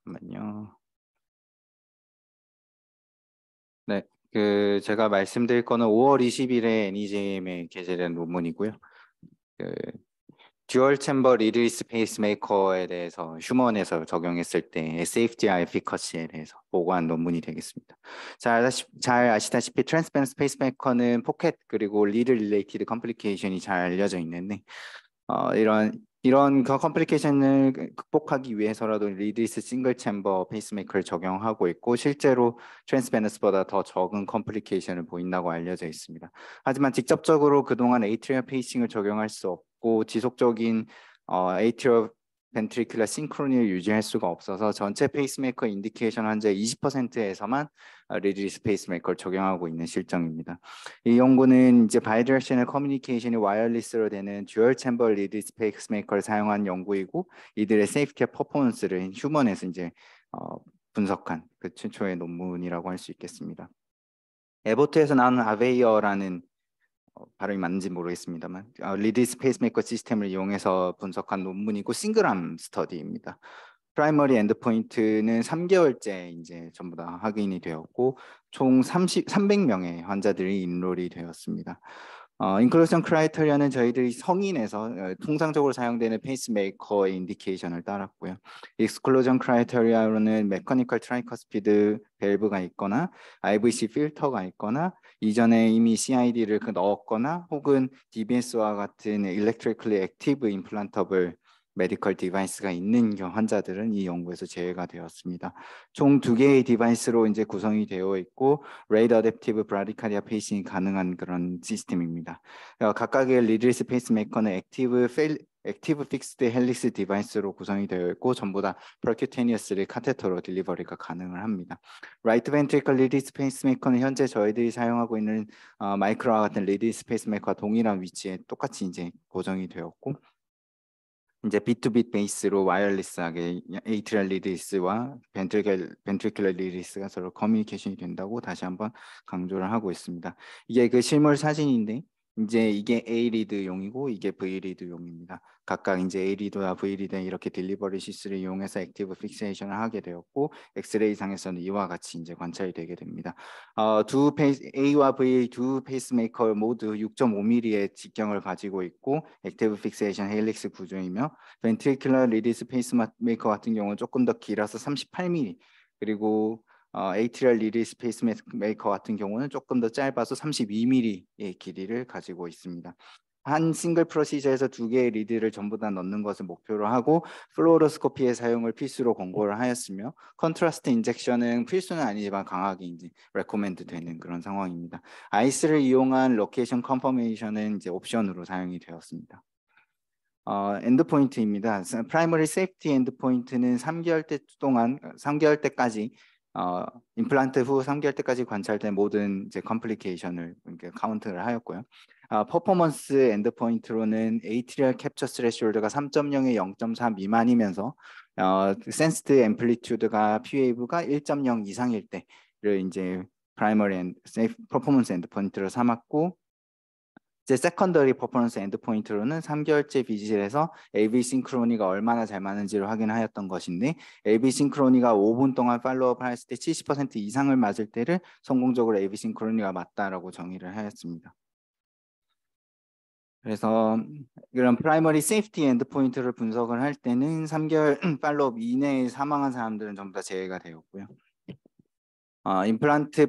잠깐만요. 네, 제가 말씀드릴 거는 5월 20일에 NEJM에 게재된 논문이고요. 그 듀얼 챔버 리리스 페이스메이커에 대해서 휴먼에서 적용했을 때 SFTR 에피커시에 대해서 보고한 논문이 되겠습니다. 잘 아시다시피 트랜스페런스 페이스메이커는 포켓 그리고 리드 릴레이티드 컴플리케이션이 잘 알려져 있는데 이런 그 컴플리케이션을 극복하기 위해서라도 리디스 싱글 챔버 페이스메이커를 적용하고 있고 실제로 트랜스베너스보다 더 적은 컴플리케이션을 보인다고 알려져 있습니다. 하지만 직접적으로 그동안 에이트리얼 페이싱을 적용할 수 없고 지속적인 에이트리얼 벤트리큘러 싱크로니를 유지할 수가 없어서 전체 페이스메이커 인디케이션 환자의 20%에서만 리디스 페이스메이커를 적용하고 있는 실정입니다. 이 연구는 이제 바이디렉셔널 커뮤니케이션이 와이어리스로 되는 듀얼 챔버 리드 페이스메이커를 사용한 연구이고 이들의 세이프티와 퍼포먼스를 휴먼에서 이제 어, 분석한 그 최초의 논문이라고 할 수 있겠습니다. 에보트에서 나온 아베이어라는 발음이 맞는지 모르겠습니다만 리드 페이스메이커 시스템을 이용해서 분석한 논문이고 싱글암 스터디입니다. 프라이머리 엔드포인트는 3개월째 이제 전부 다 확인이 되었고 총 300명의 환자들이 인롤이 되었습니다. 인클루전 크라이테리아는 저희들이 성인에서 통상적으로 사용되는 페이스메이커의 인디케이션을 따랐고요. 익스클루전 크라이테리아로는 메커니컬 트라이커스피드 밸브가 있거나 IVC 필터가 있거나 이전에 이미 CID를 넣었거나 혹은 DBS와 같은 일렉트리컬리 액티브 임플란터블 메디컬 디바이스가 있는 환자들은 이 연구에서 제외가 되었습니다. 총 2개의 디바이스로 이제 구성이 되어 있고 레이더 어댑티브 브라디카디아 페이싱이 가능한 그런 시스템입니다. 각각의 리드리스 페이스메이커는 액티브 픽스드 헬릭스 디바이스로 구성이 되어 있고 전부 다 퍼큐테니어스리 카테터로 딜리버리가 가능을 합니다. 라이트 벤트리컬 리드리스 페이스메이커는 현재 저희들이 사용하고 있는 마이크로와 같은 리드리스 페이스메이커와 동일한 위치에 똑같이 이제 고정이 되었고 이제 비투빗 베이스로 와이어리스하게 에이트리얼 리리스와 벤트리큘러 리리스가 서로 커뮤니케이션이 된다고 다시 한번 강조를 하고 있습니다. 이게 그 실물 사진인데 이제 이게 A 리드용이고 이게 V 리드용입니다. 각각 이제 A 리드와 V 리드 이렇게 딜리버리 시스를 이용해서 액티브 픽세이션을 하게 되었고 엑스레이 상에서는 이와 같이 이제 관찰이 되게 됩니다. A와 V 두 페이스메이커 모두 6.5mm의 직경을 가지고 있고 액티브 픽세이션 헬릭스 구조이며 벤트리큘러 리디스 페이스메이커 같은 경우는 조금 더 길어서 38mm 그리고 에이트리얼 리디스 페이스메이커 같은 경우는 조금 더 짧아서 32mm의 길이를 가지고 있습니다. 한 싱글 프로시저에서 2개의 리드를 전부 다 넣는 것을 목표로 하고 플로로스코피의 사용을 필수로 권고를 하였으며 컨트라스트 인젝션은 필수는 아니지만 강하게 이제 레코멘드 되는 그런 상황입니다. 아이스를 이용한 로케이션 컨퍼메이션은 이제 옵션으로 사용이 되었습니다. 엔드포인트입니다. 프라이머리 세이프티 엔드포인트는 3개월 때 동안 3개월 때까지 임플란트 후 3개월 때까지 관찰된 모든 이제 컴플리케이션을 카운트를 하였고요. 퍼포먼스 엔드포인트로는 에이트리얼 캡처 스레시홀드가 3.0에 0.4 미만이면서 센스드 앰플리튜드가 P웨이브가 1.0 이상일 때를 이제 프라이머리 퍼포먼스 엔드포인트로 삼았고 이제 세컨더리 퍼포먼스 엔드포인트로는 3개월째 비질에서 AV 싱크로니가 얼마나 잘 맞는지를 확인하였던 것인데 AV 싱크로니가 5분 동안 팔로우업을 했을 때 70% 이상을 맞을 때를 성공적으로 AV 싱크로니가 맞다라고 정의를 하였습니다. 그래서 이런 프라이머리 세이프티 엔드포인트를 분석을 할 때는 3개월 팔로우업 이내에 사망한 사람들은 전부 다 제외가 되었고요. 임플란트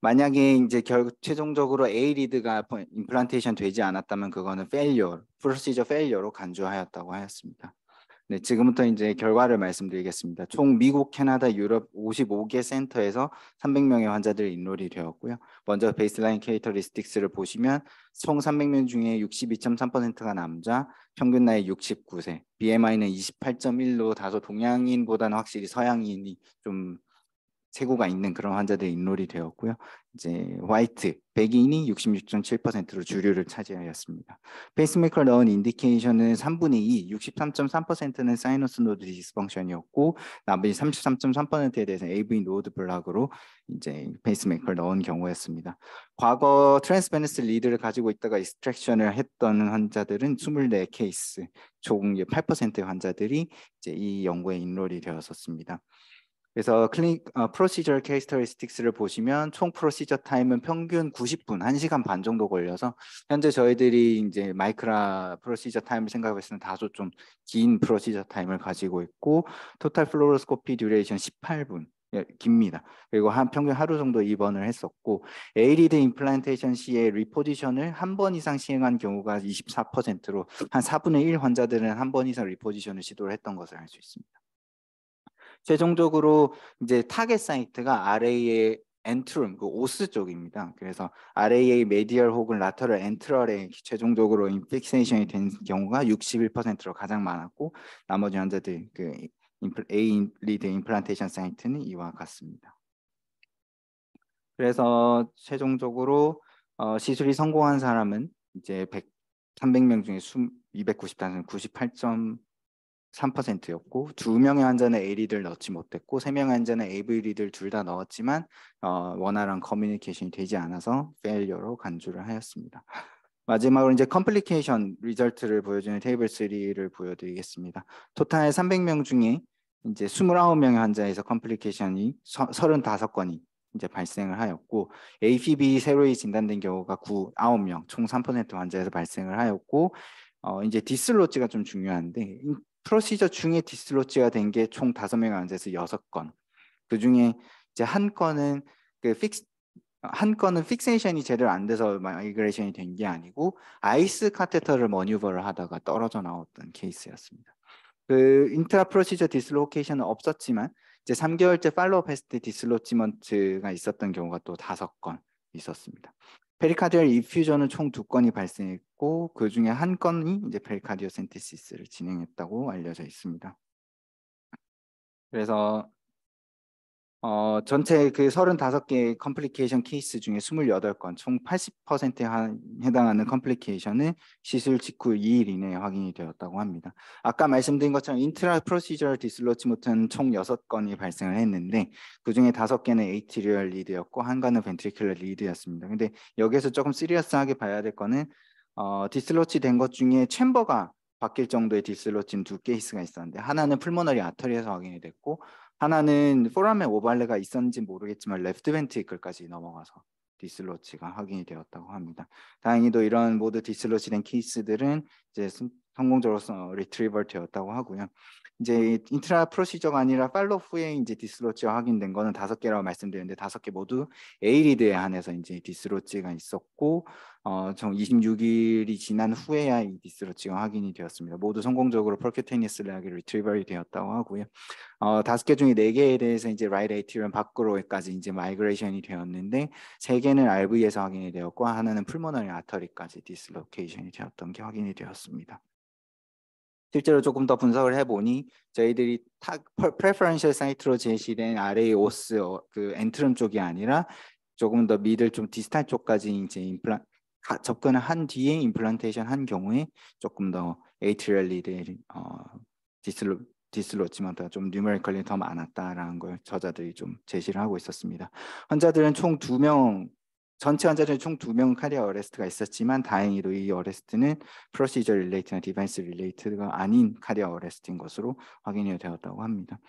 만약에 이제 최종적으로 A 리드가 임플란테이션 되지 않았다면 그거는 프로시저 페일리어로 간주하였다고 하였습니다. 네, 지금부터 이제 결과를 말씀드리겠습니다. 총 미국, 캐나다, 유럽 55개 센터에서 300명의 환자들이 인롤이 되었고요. 먼저 베이스라인 캐릭터리스틱스를 보시면 총 300명 중에 62.3%가 남자, 평균 나이 69세, BMI는 28.1로 다소 동양인보다는 확실히 서양인이 좀 세고가 있는 그런 환자들이 인롤이 되었고요. 이제 화이트, 백인이 66.7%로 주류를 차지하였습니다. 페이스메이커를 넣은 인디케이션은 3분의 2, 63.3%는 사이너스 노드 디스펑션이었고 나머지 33.3%에 대해서 AV 노드 블락으로 이제 페이스메이커를 넣은 경우였습니다. 과거 트랜스베너스 리드를 가지고 있다가 익스트랙션을 했던 환자들은 24케이스, 총 8%의 환자들이 이제 이 연구에 인롤이 되었었습니다. 그래서 프로시저 캐릭터리스틱스를 보시면 총 프로시저 타임은 평균 90분, 1시간 반 정도 걸려서 현재 저희들이 이제 마이크라 프로시저 타임을 생각했을 때 다소 좀 긴 프로시저 타임을 가지고 있고 토탈 플로로스코피 듀레이션 18분. 예, 깁니다. 그리고 평균 하루 정도 입원을 했었고 에이리드 임플란테이션 시에 리포지션을 한 번 이상 시행한 경우가 24%로 한 4분의 1 환자들은 한 번 이상 리포지션을 시도를 했던 것을 알 수 있습니다. 최종적으로 이제 타겟 사이트가 RA의 엔트룸, 그 오스 쪽입니다. 그래서 RA의 메디얼 혹은 라터럴 엔트럴에 최종적으로 픽세이션이 된 경우가 61%로 가장 많았고 나머지 환자들 그 A 리드 임플란테이션 사이트는 이와 같습니다. 그래서 최종적으로 시술이 성공한 사람은 이제 300명 중에 290단은 98.3%였고 2명의 환자는 A 리드를 넣지 못했고 3명의 환자는 AV 리드를 둘 다 넣었지만 원활한 커뮤니케이션이 되지 않아서 페일리어로 간주를 하였습니다. 마지막으로 이제 컴플리케이션 리절트를 보여주는 테이블 3를 보여드리겠습니다. 토탈 300명 중에 이제 29명의 환자에서 컴플리케이션이 35건이 이제 발생을 하였고 APB 세로이 진단된 경우가 9명 총 3% 환자에서 발생을 하였고 이제 디슬로치가 좀 중요한데 프로시저 중에 디슬로치가 된 게 총 5명의 환자에서 6건. 그 중에 이제 한 건은 픽세이션이 제대로 안 돼서 마이그레이션이 된 게 아니고 아이스 카테터를 머뉴버를 하다가 떨어져 나왔던 케이스였습니다. 그 인트라 프로시저 디슬로케이션은 없었지만 이제 3개월째 팔로우업 했을 때 디슬로치먼트가 있었던 경우가 또 5건 있었습니다. 페리카디얼 이퓨전은 총 2건이 발생했고 그 중에 한 건이 이제 페리카디오 센티시스를 진행했다고 알려져 있습니다. 그래서 전체 그 35개의 컴플리케이션 케이스 중에 28건, 총 80%에 해당하는 컴플리케이션은 시술 직후 2일 이내에 확인이 되었다고 합니다. 아까 말씀드린 것처럼 인트라 프로시저럴 디슬로치모트는 총 6건이 발생을 했는데 그 중에 5개는 에이티리얼 리드였고 한 건은 벤트리큘러 리드였습니다. 근데 여기서 조금 시리어스하게 봐야 될 거는 디슬로치 된 것 중에 챔버가 바뀔 정도의 디슬로치는 2케이스가 있었는데 하나는 풀모너리 아터리에서 확인이 됐고 하나는 포라멘 오발레가 있었는지 모르겠지만 레프트 벤트리클까지 넘어가서 디슬로치가 확인이 되었다고 합니다. 다행히도 이런 모두 디슬로치 된 케이스들은 이제 성공적으로 리트리버 되었다고 하고요. 이제 인트라 프로시저가 아니라 팔로우 후에 이제 디슬로치가 확인된 거는 5개라고 말씀드렸는데 5개 모두 A 리드에 한해서 이제 디슬로치가 있었고 총 26일이 지난 후에야 이 디스로치가 확인이 되었습니다. 모두 성공적으로 퍼큐테니스 레하게 리트리버이 되었다고 하고요. 5개 중에 4개에 대해서 이제 라이트 에이티리엄 밖으로까지 이제 마이그레이션이 되었는데 3개는 RV에서 확인이 되었고 하나는 풀모너리 아터리까지 디슬로케이션이 되었던 게 확인이 되었습니다. 실제로 조금 더 분석을 해보니 저희들이 프레퍼런셜 사이트로 제시된 RA 오스 그 엔트럼 쪽이 아니라 조금 더 미들 좀 디스탈 쪽까지 이제 접근을 한 뒤에 임플란테이션 한 경우에 조금 더 에이트리얼 리드의 디슬로치먼트가 좀 뉴메리컬리 더 많았다라는 걸 저자들이 좀 제시를 하고 있었습니다. 환자들은 총 2명, 전체 환자 중에 총 2명 카디아 어레스트가 있었지만 다행히도 이 어레스트는 프로시저 릴레이트나 디바이스 릴레이트가 아닌 카디아 어레스트인 것으로 확인이 되었다고 합니다.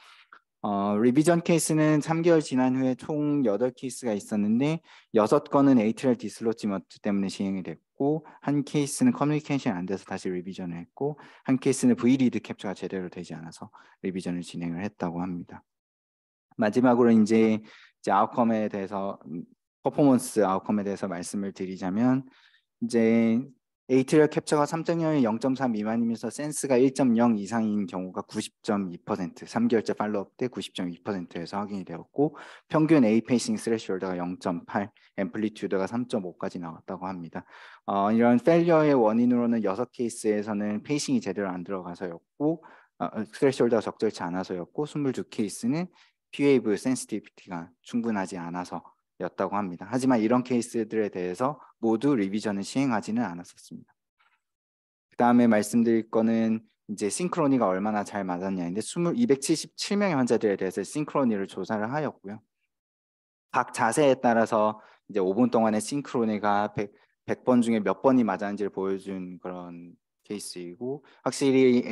리비전 케이스는 3개월 지난 후에 총 8케이스가 있었는데 6건은 에이트리얼 디슬로치먼트 때문에 시행이 됐고 한 케이스는 커뮤니케이션이 안 돼서 다시 리비전을 했고 한 케이스는 V리드 캡처가 제대로 되지 않아서 리비전을 진행을 했다고 합니다. 마지막으로 이제 아웃컴에 대해서 퍼포먼스 아웃컴에 대해서 말씀을 드리자면 이제 에이트리얼 캡처가 3.0이 0.4 미만이면서 센스가 1.0 이상인 경우가 90.2%, 3개월째 팔로우업 때 90.2%에서 확인이 되었고 평균 A 페이싱 스레시홀드가 0.8, 앰플리튜드가 3.5까지 나왔다고 합니다. 이런 페일리어의 원인으로는 6케이스에서는 페이싱이 제대로 안 들어가서였고 스레시홀드가 적절치 않아서였고 22케이스는 P-웨이브 센시티비티가 충분하지 않아서였다고 합니다. 하지만 이런 케이스들에 대해서 모두 리비전을 시행하지는 않았었습니다. 그 다음에 말씀드릴 거는 이제 싱크로니가 얼마나 잘 맞았냐인데 277명의 환자들에 대해서 싱크로니를 조사를 하였고요. 각 자세에 따라서 이제 5분 동안의 싱크로니가 100번 중에 몇 번이 맞았는지를 보여준 그런 케이스이고, 확실히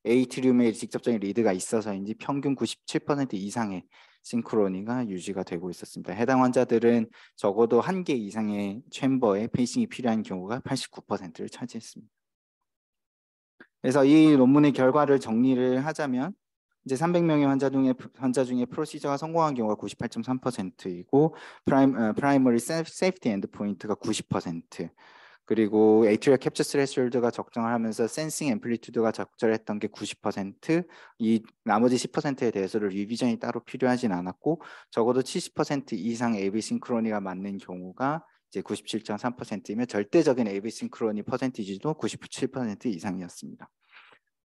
에이트리움에 직접적인 리드가 있어서인지 평균 97% 이상의 싱크로니가 유지가 되고 있었습니다. 해당 환자들은 적어도 한 개 이상의 챔버에 페이싱이 필요한 경우가 89%를 차지했습니다. 그래서 이 논문의 결과를 정리를 하자면 이제 300명의 환자 중에 프로시저가 성공한 경우가 98.3%이고 프라이머리 세이프티 엔드포인트가 90%, 그리고 에이트리얼 캡처 스레시홀드가 적정을 하면서 센싱 앰플리튜드가 적절했던 게 90%, 이 나머지 10%에 대해서는 리비전이 따로 필요하진 않았고 적어도 70% 이상 AV 싱크로니가 맞는 경우가 이제 97.3%이며 절대적인 AV 싱크로니 퍼센티지도 97% 이상이었습니다.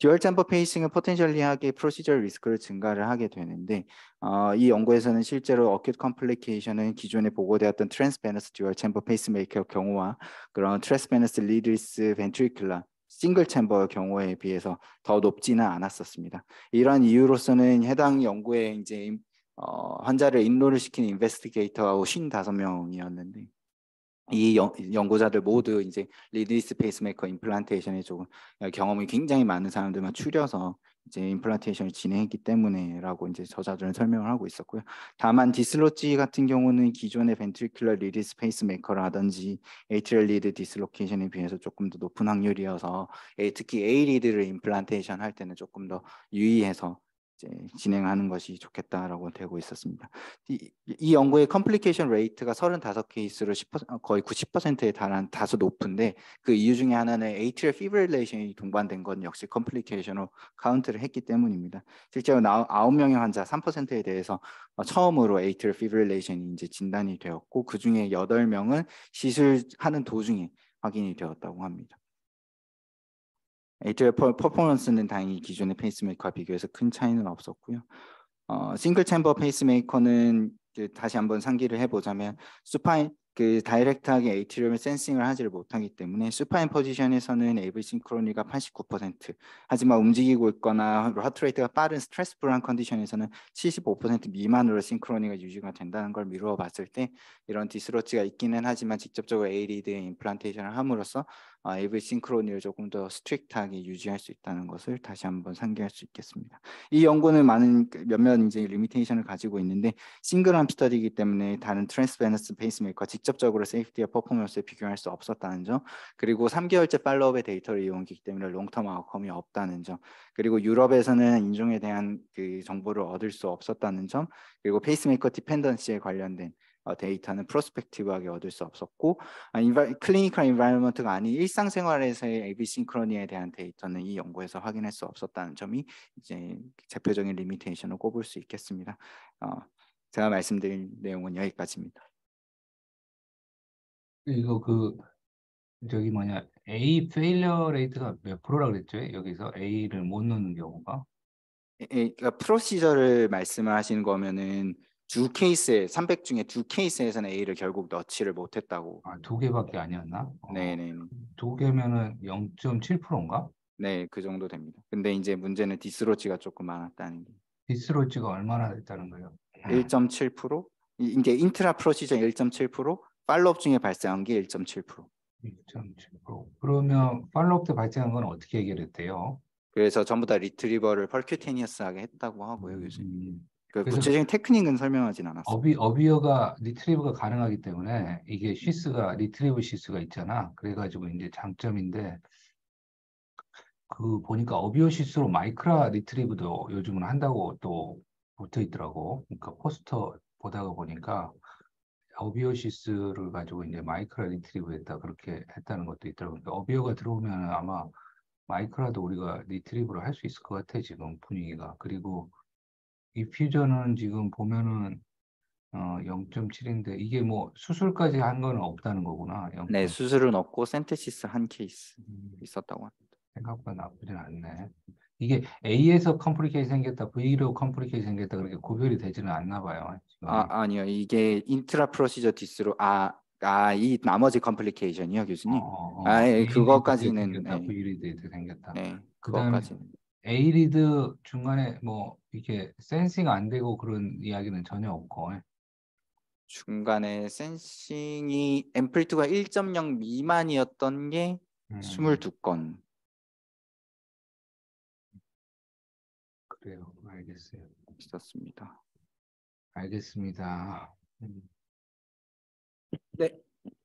듀얼 챔버 페이싱은 포텐셜리하게 프로시저럴 리스크를 증가를 하게 되는데 이 연구에서는 실제로 어큐트 컴플리케이션은 기존에 보고되었던 트랜스베너스 듀얼 챔버 페이스메이커 경우와 그런 트랜스베너스 리드리스 벤트리큘라 싱글 챔버 경우에 비해서 더 높지는 않았었습니다. 이런 이유로서는 해당 연구에 이제 환자를 인로를 시킨 인베스티게이터가 55명이었는데 이 연구자들 모두 이제 리드리스 페이스메이커 임플란테이션에 조금 경험이 굉장히 많은 사람들만 추려서 이제 임플란테이션을 진행했기 때문에라고 이제 저자들은 설명을 하고 있었고요. 다만 디슬로지 같은 경우는 기존의 벤트리큘러 리드리스 페이스메이커라든지 에이트리얼 리드 디슬로케이션에 비해서 조금 더 높은 확률이어서 특히 A 리드를 임플란테이션 할 때는 조금 더 유의해서 이제 진행하는 것이 좋겠다라고 되고 있었습니다. 이 연구의 컴플리케이션 레이트가 35케이스로 거의 90%에 달한 다소 높은데 그 이유 중에 하나는 에이트리얼 피브릴레이션이 동반된 건 역시 컴플리케이션으로 카운트를 했기 때문입니다. 실제로 9명의 환자 3%에 대해서 처음으로 에이트리얼 피브릴레이션이 이제 진단이 되었고 그 중에 8명은 시술하는 도중에 확인이 되었다고 합니다. 에이트리얼 퍼포먼스는 다행히 기존의 페이스메이커와 비교해서 큰 차이는 없었고요. 싱글 챔버 페이스메이커는 다시 한번 상기를 해보자면 수파인 다이렉트하게 에이트리얼 센싱을 하지를 못하기 때문에 수파인 포지션에서는 AV 싱크로니가 89%, 하지만 움직이고 있거나 하트레이트가 빠른 스트레스풀한 컨디션에서는 75% 미만으로 싱크로니가 유지가 된다는 걸 미루어 봤을 때 이런 디스로치가 있기는 하지만 직접적으로 A리드에 임플란테이션을 함으로써 AV 싱크로니를 조금 더 스트릭트하게 유지할 수 있다는 것을 다시 한번 상기할 수 있겠습니다. 이 연구는 몇몇 이제 리미테이션을 가지고 있는데 싱글암 스터디이기 때문에 다른 트랜스베너스 페이스메이커와 직접적으로 세이프티와 퍼포먼스에 비교할 수 없었다는 점, 그리고 3개월째 팔로우업의 데이터를 이용했기 때문에 롱텀 아웃컴이 없다는 점, 그리고 유럽에서는 인종에 대한 그 정보를 얻을 수 없었다는 점, 그리고 페이스메이커 디펜던시에 관련된 데이터는 프로스펙티브하게 얻을 수 없었고 클리니컬 인바이러먼트가 아닌 일상생활에서의 AV 싱크로니에 대한 데이터는 이 연구에서 확인할 수 없었다는 점이 이제 대표적인 리미테이션을 꼽을 수 있겠습니다. 제가 말씀드린 내용은 여기까지입니다. 이거 저기 뭐냐 A 페일러 레이트가 몇 프로라 그랬죠? 여기서 A를 못 넣는 경우가? 그러니까 프로시저를 말씀을 하시는 거면은 300 중에 2케이스에서는 A를 결국 넣지를 못했다고. 아, 2개밖에 아니었나? 네네. 2개면은 0.7%인가? 네, 그 정도 됩니다. 근데 이제 문제는 디스로치가 조금 많았다는 게. 디스로치가 얼마나 됐다는 거예요? 1.7%? 이게 인트라 프로시저 1.7%, 팔로업 중에 발생한 게 1.7%. 1.7%. 그러면 팔로업 때 발생한 건 어떻게 해결했대요? 그래서 전부 다 리트리버를 펄큐테니어스하게 했다고 하고요, 교수님. 그 그래서 구체적인 테크닉은 설명하진 않았어요. 어비어가 리트리브가 가능하기 때문에 이게 시스가 리트리브 시스가 있잖아. 그래가지고 이제 장점인데 그 보니까 어비어 시스로 마이크라 리트리브도 요즘은 한다고 또 붙어 있더라고. 그러니까 포스터 보다가 보니까 어비어시스를 가지고 이제 마이크라 리트리브 했다 그렇게 했다는 것도 있더라고요. 그러니까 어비어가 들어오면 아마 마이크라도 우리가 리트리브를 할 수 있을 것 같아 지금 분위기가. 그리고 이 퓨전은 지금 보면은 0.7인데 이게 뭐 수술까지 한 건 없다는 거구나. 네, 0.7. 수술은 없고 센테시스 한 케이스 있었다고 합니다. 생각보다 나쁘진 않네. 이게 A에서 컴플리케이션 생겼다, V로 컴플리케이션 생겼다 그렇게 구별이 되지는 않나 봐요. 지금. 아니요. 이게 인트라 프로시저 디스로 이 나머지 컴플리케이션이요, 교수님. 예, A 리드에 그거까지는 생겼다, 네. V 리드에 생겼다. 네, 그다음에 그거까지는. A 리드 중간에 뭐 이렇게 센싱 안 되고 그런 이야기는 전혀 없고. 중간에 센싱이 앰플리튜드가 1.0 미만이었던 게 음, 22건. 그래요. 알겠어요. 있었습니다. 알겠습니다. 네,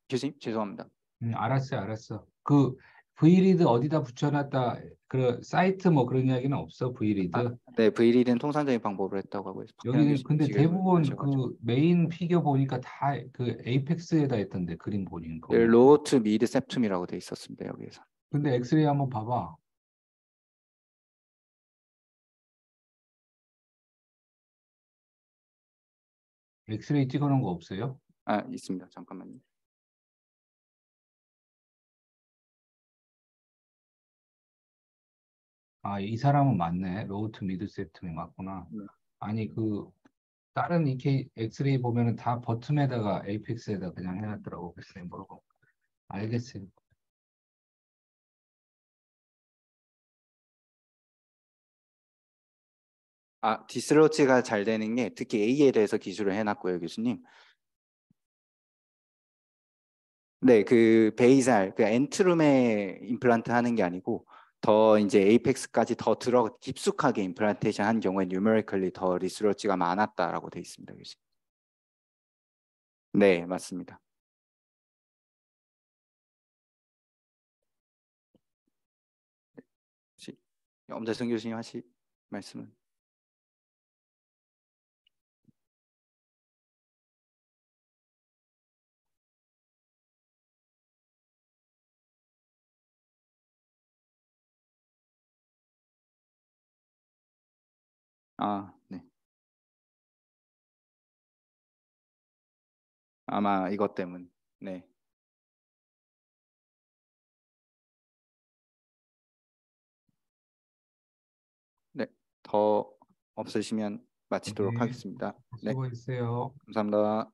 교수님 죄송합니다. 알았어요, 알았어. 그 V리드 어디다 붙여놨다, 그 사이트 뭐 그런 이야기는 없어, V리드. 네, V리드는 통상적인 방법으로 했다고 하고 있어요. 박태환 여기는 교수님 근데 지금 대부분 하셔가지고. 그 메인 피겨 보니까 다 그 에이펙스에다 했던데 그림 네, 보면. 로우 투 미드 septum이라고 돼 있었습니다, 여기에서. 근데 엑스레이 한번 봐봐. 엑스레이 찍어놓은 거 없어요? 있습니다. 잠깐만요. 아, 이 사람은 맞네. 로우 투 미드 세ፕ텀이 맞구나. 네. 아니 그 다른 EK 엑스레이 보면은 다 버튼에다가 에이펙스에다 그냥 해놨더라고. 엑스레이 모르고. 알겠어요. 디스로치가 잘 되는 게 특히 A에 대해서 기술을 해놨고요, 교수님. 네, 그 베이살, 그 엔트룸에 임플란트 하는 게 아니고 더 이제 에이펙스까지 더 들어 깊숙하게 임플란테이션 한 경우에 뉴메리컬리 더 리스로치가 많았다라고 돼 있습니다, 교수님. 네, 맞습니다. 혹시 엄재승 교수님 하실 말씀은? 네. 아마 이것 때문. 네. 네. 더 없으시면 마치도록 네, 하겠습니다. 네. 수고했어요. 감사합니다.